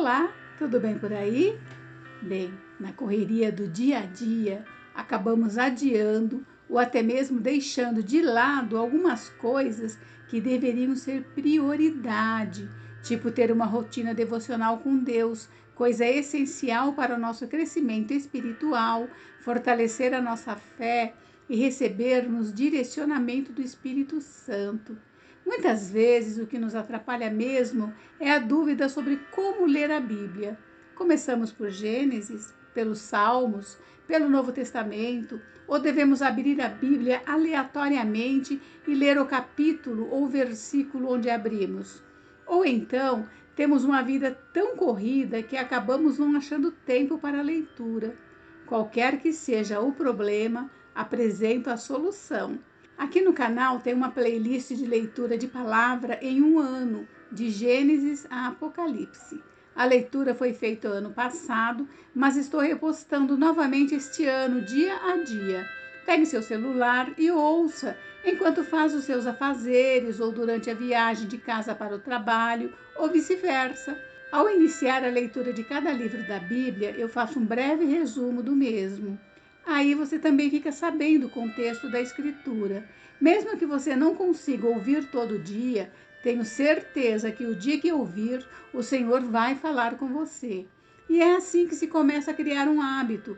Olá, tudo bem por aí? Bem, na correria do dia a dia, acabamos adiando ou até mesmo deixando de lado algumas coisas que deveriam ser prioridade, tipo ter uma rotina devocional com Deus, coisa essencial para o nosso crescimento espiritual, fortalecer a nossa fé e recebermos direcionamento do Espírito Santo. Muitas vezes o que nos atrapalha mesmo é a dúvida sobre como ler a Bíblia. Começamos por Gênesis, pelos Salmos, pelo Novo Testamento, ou devemos abrir a Bíblia aleatoriamente e ler o capítulo ou versículo onde abrimos. Ou então, temos uma vida tão corrida que acabamos não achando tempo para a leitura. Qualquer que seja o problema, apresento a solução. Aqui no canal tem uma playlist de leitura de palavra em um ano, de Gênesis a Apocalipse. A leitura foi feita ano passado, mas estou repostando novamente este ano, dia a dia. Pegue seu celular e ouça enquanto faz os seus afazeres ou durante a viagem de casa para o trabalho ou vice-versa. Ao iniciar a leitura de cada livro da Bíblia, eu faço um breve resumo do mesmo. Aí você também fica sabendo o contexto da escritura. Mesmo que você não consiga ouvir todo dia, tenho certeza que o dia que ouvir, o Senhor vai falar com você. E é assim que se começa a criar um hábito.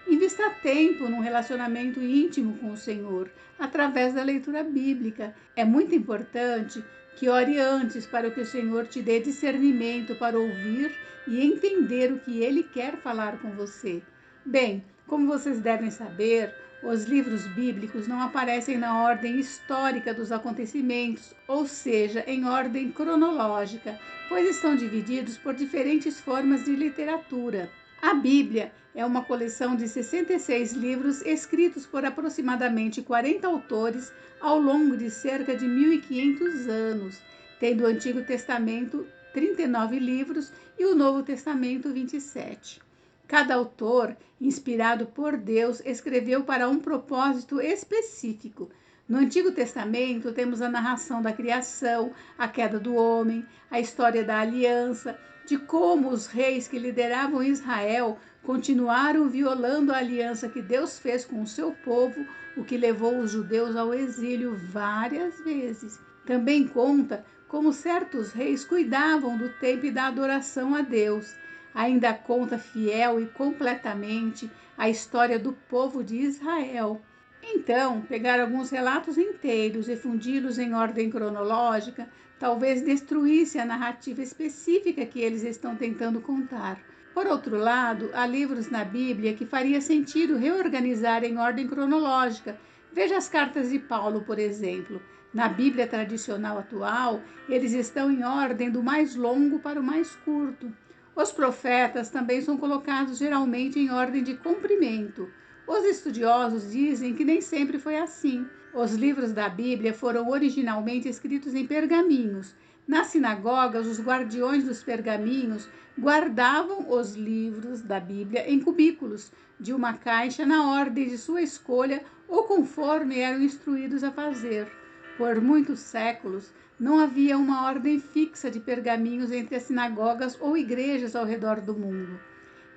Invista tempo num relacionamento íntimo com o Senhor, através da leitura bíblica. É muito importante que ore antes para que o Senhor te dê discernimento para ouvir e entender o que Ele quer falar com você. Bem, como vocês devem saber, os livros bíblicos não aparecem na ordem histórica dos acontecimentos, ou seja, em ordem cronológica, pois estão divididos por diferentes formas de literatura. A Bíblia é uma coleção de 66 livros escritos por aproximadamente 40 autores ao longo de cerca de 1.500 anos, tendo o Antigo Testamento 39 livros e o Novo Testamento 27. Cada autor, inspirado por Deus, escreveu para um propósito específico. No Antigo Testamento, temos a narração da criação, a queda do homem, a história da aliança, de como os reis que lideravam Israel continuaram violando a aliança que Deus fez com o seu povo, o que levou os judeus ao exílio várias vezes. Também conta como certos reis cuidavam do templo e da adoração a Deus. Ainda conta fiel e completamente a história do povo de Israel. Então, pegar alguns relatos inteiros e fundi-los em ordem cronológica talvez destruísse a narrativa específica que eles estão tentando contar. Por outro lado, há livros na Bíblia que faria sentido reorganizar em ordem cronológica. Veja as cartas de Paulo, por exemplo. Na Bíblia tradicional atual, eles estão em ordem do mais longo para o mais curto. Os profetas também são colocados geralmente em ordem de comprimento. Os estudiosos dizem que nem sempre foi assim. Os livros da Bíblia foram originalmente escritos em pergaminhos. Nas sinagogas, os guardiões dos pergaminhos guardavam os livros da Bíblia em cubículos de uma caixa na ordem de sua escolha ou conforme eram instruídos a fazer. Por muitos séculos, não havia uma ordem fixa de pergaminhos entre as sinagogas ou igrejas ao redor do mundo.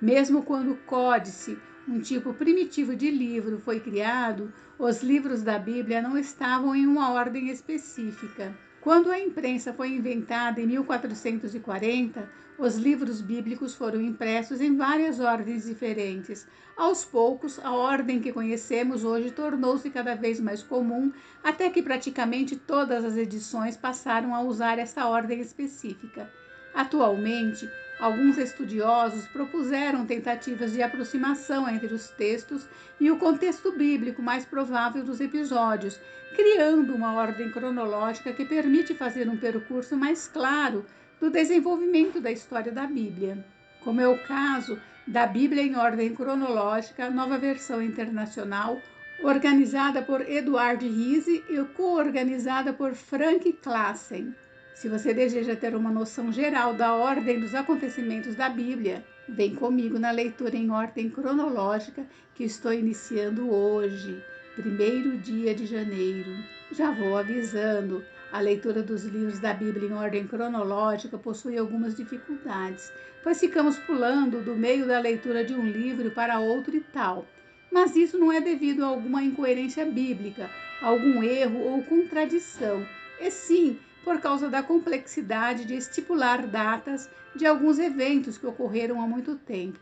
Mesmo quando o códice, um tipo primitivo de livro, foi criado, os livros da Bíblia não estavam em uma ordem específica. Quando a imprensa foi inventada em 1440, os livros bíblicos foram impressos em várias ordens diferentes. Aos poucos, a ordem que conhecemos hoje tornou-se cada vez mais comum, até que praticamente todas as edições passaram a usar essa ordem específica. Atualmente, alguns estudiosos propuseram tentativas de aproximação entre os textos e o contexto bíblico mais provável dos episódios, criando uma ordem cronológica que permite fazer um percurso mais claro do desenvolvimento da história da Bíblia. Como é o caso da Bíblia em Ordem Cronológica, nova versão internacional, organizada por Eduard Riese e co-organizada por Frank Claassen. Se você deseja ter uma noção geral da ordem dos acontecimentos da Bíblia, vem comigo na leitura em ordem cronológica que estou iniciando hoje, 1º dia de janeiro. Já vou avisando, A leitura dos livros da Bíblia em ordem cronológica possui algumas dificuldades, pois ficamos pulando do meio da leitura de um livro para outro e tal. Mas isso não é devido a alguma incoerência bíblica, algum erro ou contradição, e sim por causa da complexidade de estipular datas de alguns eventos que ocorreram há muito tempo.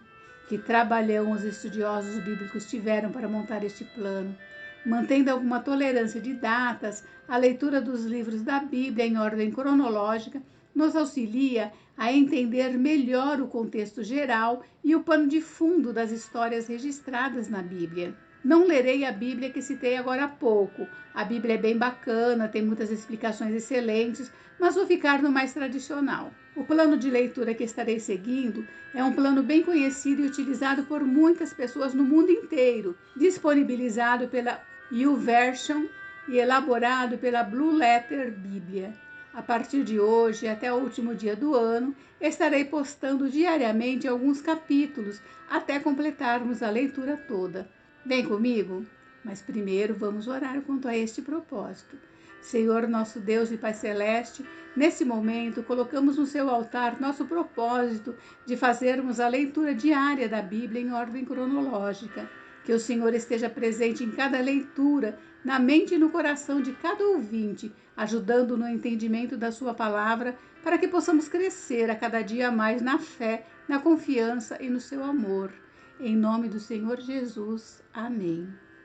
Que trabalhão os estudiosos bíblicos tiveram para montar este plano. Mantendo alguma tolerância de datas, a leitura dos livros da Bíblia em ordem cronológica nos auxilia a entender melhor o contexto geral e o pano de fundo das histórias registradas na Bíblia. Não lerei a Bíblia que citei agora há pouco. A Bíblia é bem bacana, tem muitas explicações excelentes, mas vou ficar no mais tradicional. O plano de leitura que estarei seguindo é um plano bem conhecido e utilizado por muitas pessoas no mundo inteiro, disponibilizado pela YouVersion e elaborado pela Blue Letter Bíblia. A partir de hoje, até o último dia do ano, estarei postando diariamente alguns capítulos até completarmos a leitura toda. Vem comigo? Mas primeiro vamos orar quanto a este propósito. Senhor, nosso Deus e Pai Celeste, nesse momento colocamos no seu altar nosso propósito de fazermos a leitura diária da Bíblia em ordem cronológica. Que o Senhor esteja presente em cada leitura, na mente e no coração de cada ouvinte, ajudando no entendimento da sua palavra, para que possamos crescer a cada dia mais na fé, na confiança e no seu amor. Em nome do Senhor Jesus. Amém.